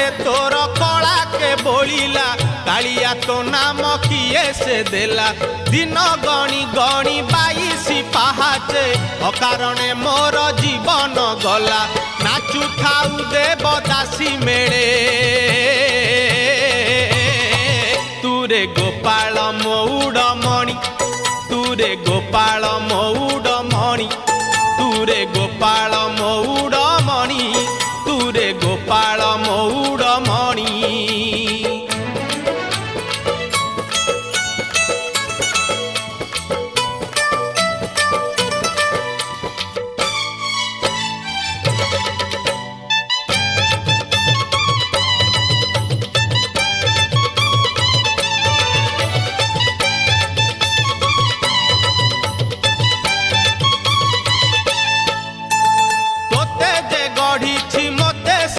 रे तोर कला के बोलिला कालिया तो नाम किए से देला दिन गणी गणी 22 पाहाचे अकारणे मोर जीवन गला नाचु थाउ देवदासी मेले तुरे गोपाल मौड़मणि तुरे गोपाल मौड़मणि तुरे गोपाल मौड़मणि तुरे गोपाल मौड़मणि।